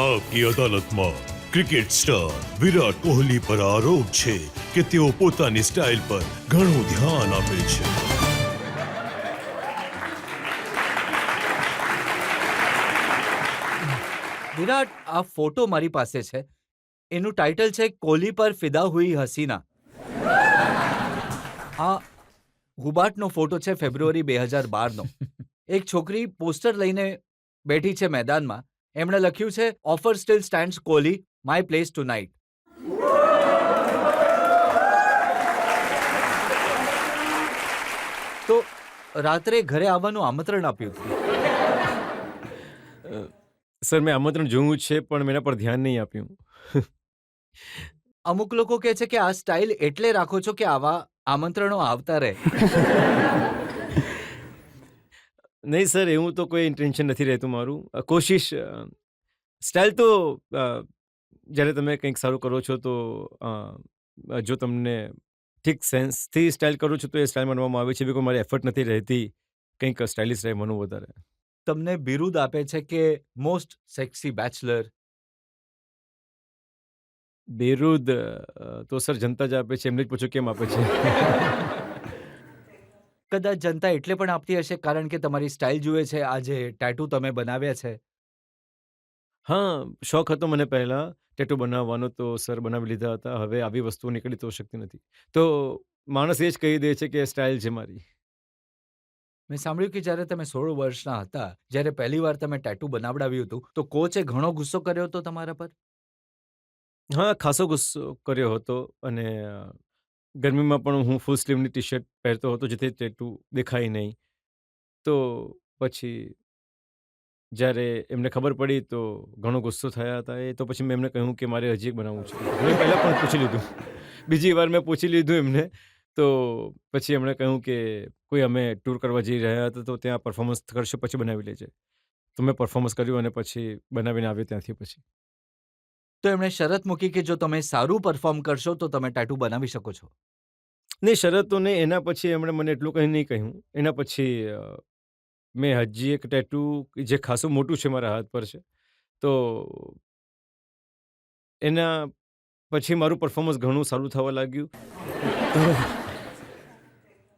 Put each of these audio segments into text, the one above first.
આપકી અદાલતમાં cricket star Virat Kohli પર આરોપ છે કે તેઓ પોતાની સ્ટાઇલ પર ઘણું ધ્યાન આપે છે. વિરાટ, આ ફોટો મારી પાસે છે. એનું ટાઇટલ છે કોહલી પર ફિદા હુઈ હસીના. આ હુબાર્ટનો ફોટો છે ફેબ્રુઆરી 2012નો. એક છોકરી પોસ્ટર લઈને બેઠી છે મેદાનમાં. એમણે લખ્યું છે, offer still stands Kohli, my place tonight. તો રાત્રે ઘરે આવવાનું આમંત્રણ આપ્યું હતું. સર, મેં આમંત્રણ જોયું છે પણ મેં એના પર ધ્યાન નહીં આપ્યું. અમુક લોકો કહે છે કે આ સ્ટાઇલ એટલે રાખો છો કે આવા આમંત્રણો આવતા રહે. નહીં સર, એવું તો કોઈ ઇન્ટેન્શન નથી રહેતું મારું. કોશિશ સ્ટાઇલ તો જ્યારે તમે કંઈક સારું કરો છો તો જો તમને ઠીક સેન્સથી સ્ટાઇલ કરો છો તો એ સ્ટાઇલ માનવામાં આવે છે. બિકોઝ મારી એફર્ટ નથી રહેતી કંઈક સ્ટાઇલિશ રહે મનું વધારે. તમને બિરુદ આપે છે કે મોસ્ટ સેક્સી બેચલર. બેરુદ તો સર જનતા જ આપે છે. એમને જ પૂછો કેમ આપે છે. કદાચ જનતા એટલે પણ આપતી હશે કારણ કે તમારી સ્ટાઇલ જુએ છે. આ જે ટેટુ તમે બનાવ્યા છે. હા, શોખ હતો મને પહેલાં ટેટુ બનાવવાનો, તો સર બનાવી લીધા હતા. હવે આવી વસ્તુઓ નીકળી તો શકતી નથી. તો માણસ એ જ કહી દે છે કે સ્ટાઇલ છે મારી. મેં સાંભળ્યું કે જ્યારે તમે 16 વર્ષના હતા, જ્યારે પહેલીવાર તમે ટેટુ બનાવડાવ્યું હતું, તો કોચે ઘણો ગુસ્સો કર્યો હતો તમારા પર? હા, ખાસો ગુસ્સો કર્યો હતો અને ગરમીમાં પણ હું ફૂલ સ્લીવની ટી-શર્ટ પહેરતો હતો જેથી ટેટુ દેખાય નહીં. તો પછી જ્યારે એમને ખબર પડી તો ઘણો ગુસ્સો થયા હતા એ. તો પછી મેં એમને કહ્યું કે મારે હજી એક બનાવવું છે. મેં પહેલાં પણ પૂછી લીધું. બીજી વાર મેં પૂછી લીધું એમને. તો પછી એમણે કહ્યું કે કોઈ અમે ટૂર કરવા જઈ રહ્યા હતા તો ત્યાં પરફોર્મન્સ કરશો પછી બનાવી લેજે. તો મેં પરફોર્મન્સ કર્યું અને પછી બનાવીને આવ્યો ત્યાંથી પછી. તો એમણે શરત મૂકી કે જો તમે સારું પરફોર્મ કરશો તો તમે ટેટુ બનાવી શકો છો. નહીં, શરતો નહીં. એના પછી એમણે મને એટલું કંઈ નહીં કહ્યું. એના પછી મેં હજી એક ટેટુ જે ખાસું મોટું છે મારા હાથ પર છે. તો એના પછી મારું પરફોર્મન્સ ઘણું સારું થવા લાગ્યું.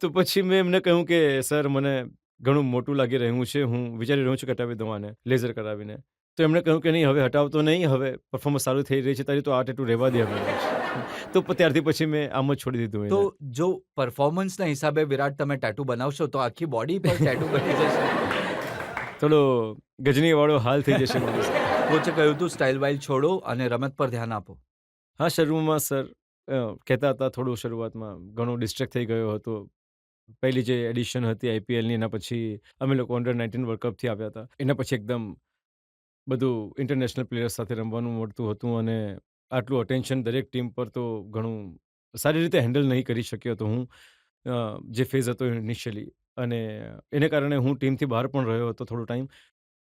તો પછી મેં એમને કહ્યું કે સર મને ઘણું મોટું લાગી રહ્યું છે. હું વિચારી રહ્યો છું કે હટાવી દઉં આને લેઝર કરાવીને. તો એમણે કહ્યું કે નહીં, હવે હટાવતો નહીં. હવે પરફોર્મન્સ સારું થઈ રહી છે તારી, તો આ ટેટુ રહેવા દે હવે. તો ત્યારથી પછી મેં આમ જ છોડી દીધું એને. તો જો પરફોર્મન્સના હિસાબે વિરાટ તમે ટેટુ બનાવશો તો આખી બોડી પર ટેટુ બની જશે. થોડો ગજનીવાળો હાલ થઈ જશે માણસ. કોચે કહ્યું હતું સ્ટાઇલ વાઇલ છોડો અને રમત પર ધ્યાન આપો. હા, શરૂમાં સર કહેતા હતા થોડું શરૂઆતમાં ઘણો ડિસ્ટ્રેક્ટ થઈ ગયો હતો. પહેલી જે એડિશન હતી આઈપીએલની એના પછી અમે લોકો અંડર-19 વર્લ્ડ કપથી આવ્યા હતા. એના પછી એકદમ બધું ઇન્ટરનેશનલ પ્લેયર્સ સાથે રમવાનું મળતું હતું અને આટલું અટેન્શન દરેક ટીમ પર તો ઘણું સારી રીતે હેન્ડલ નહીં કરી શક્યો હતો હું. જે ફેઝ હતો ઇનિશિયલી, અને એને કારણે હું ટીમથી બહાર પણ રહ્યો હતો થોડો ટાઈમ.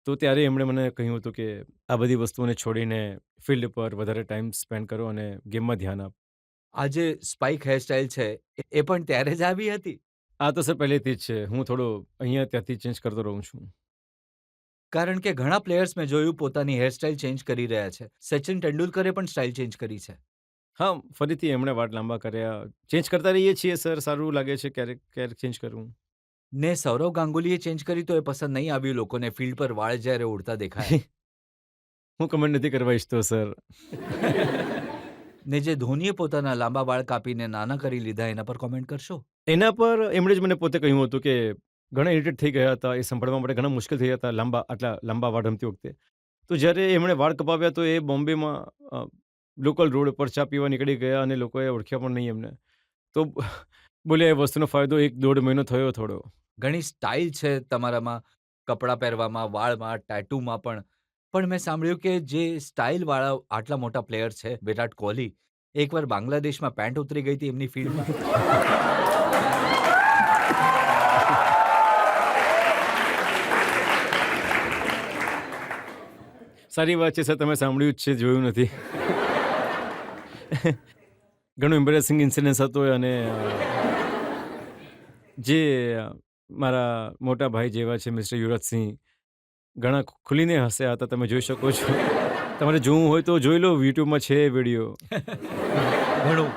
તો ત્યારે એમણે મને કહ્યું હતું કે આ બધી વસ્તુઓને છોડીને ફિલ્ડ પર વધારે ટાઈમ સ્પેન્ડ કરો અને ગેમમાં ધ્યાન આપ. આ જે સ્પાઇક હેરસ્ટાઇલ છે એ પણ ત્યારે જ આવી હતી? આ તો સર પહેલેથી જ છે. હું થોડો અહીંયા ત્યાંથી ચેન્જ કરતો રહું છું. કારણ કે ઘણા પ્લેયર્સ મેં જોયું પોતાની હેરસ્ટાઇલ ચેન્જ કરી રહ્યા છે. સચિન તેંડુલકરે પણ સ્ટાઇલ ચેન્જ કરી છે. હા, ફરીથી એમણે વાળ લાંબા કર્યા. ચેન્જ કરતા રહીએ છીએ સર, સારું લાગે છે ક્યારેક ક્યારેક ચેન્જ કરવું. ને સૌરવ ગાંગુલીએ ચેન્જ કરી તો એ પસંદ નહીં આવ્યું લોકોને, ફિલ્ડ પર વાળ જ્યારે ઉડતા દેખાય. હું કમેન્ટ નથી કરવા ઈચ્છતો સર. ને જે ધોનીએ પોતાના લાંબા વાળ કાપીને નાના કરી લીધા એના પર કોમેન્ટ કરશો? એના પર એમણે જ મને પોતે કહ્યું હતું કે ઘણા ઇરિટેટ થઈ ગયા હતા. એ સંભાળવા માટે ઘણા મુશ્કેલ થઈ ગયા હતા આટલા લાંબા વાળ રમતી વખતે. તો જ્યારે એમણે વાળ કપાવ્યા તો એ બોમ્બેમાં લોકલ રોડ પર ચા પીવા નીકળી ગયા અને લોકોએ ઓળખ્યા પણ નહીં એમને. તો બોલ્યા એ વસ્તુનો ફાયદો 1-1.5 મહિનો થયો થોડો. ઘણી સ્ટાઇલ છે તમારામાં, કપડાં પહેરવામાં, વાળમાં, ટેટુમાં પણ. પણ મેં સાંભળ્યું કે જે સ્ટાઇલવાળા આટલા મોટા પ્લેયર છે વિરાટ કોહલી, એકવાર બાંગ્લાદેશમાં પેન્ટ ઉતરી ગઈ હતી એમની ફિલ્ડમાં. સારી વાત છે સર, તમે સાંભળ્યું જ છે, જોયું નથી. ઘણું એમ્બેરેસિંગ ઇન્સિડન્સ હતો અને જે મારા મોટા ભાઈ જેવા છે મિસ્ટર યુવરાજસિંહ, ઘણા ખુલીને હસ્યા હતા, તમે જોઈ શકો છો. તમારે જોવું હોય તો જોઈ લો, યુટ્યુબમાં છે વિડીયો. ઘણું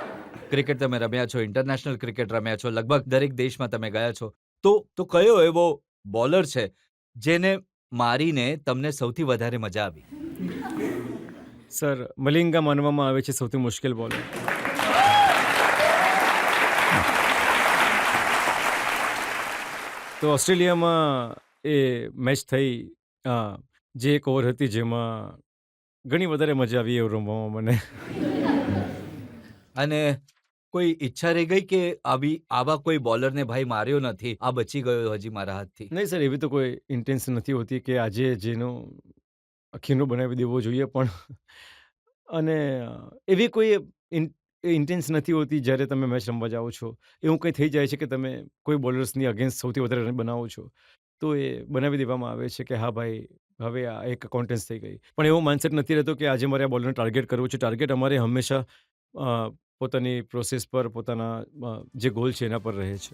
ક્રિકેટ તમે રમ્યા છો, ઇન્ટરનેશનલ ક્રિકેટ રમ્યા છો, લગભગ દરેક દેશમાં તમે ગયા છો. તો કયો એવો બોલર છે જેને મારીને તમને સૌથી વધારે મજા આવી? સર, મલિંગા માનવામાં આવે છે સૌથી મુશ્કેલ બોલર. તો ઓસ્ટ્રેલિયામાં એ મેચ થઈ, જે એક ઓવર હતી જેમાં ઘણી વધારે મજા આવી એવું રમવામાં મને. અને કોઈ ઈચ્છા રહી ગઈ કે આવા કોઈ બોલરને ભાઈ માર્યો નથી, આ બચી ગયો હજી મારા હાથથી? નહીં સર, એવી તો કોઈ ઇન્ટેન્શન નથી હોતી કે આજે જેનો ખીનો બનાવી દેવો જોઈએ પણ. અને એવી કોઈ ઇન્ટેન્સ નથી હોતી જ્યારે તમે મેચ રમવા જાઓ છો. એવું કંઈ થઈ જાય છે કે તમે કોઈ બોલર્સની અગેન્સ્ટ સૌથી વધારે રન બનાવો છો, તો એ બનાવી દેવામાં આવે છે કે હા ભાઈ, હવે આ એક કોન્ટેન્સ થઈ ગઈ. પણ એવો માઇન્ડસેટ નથી રહેતો કે આજે મારે આ બોલરને ટાર્ગેટ કરવું છે. ટાર્ગેટ અમારે હંમેશા પોતાની પ્રોસેસ પર, પોતાના જે ગોલ છે એના પર રહે છે.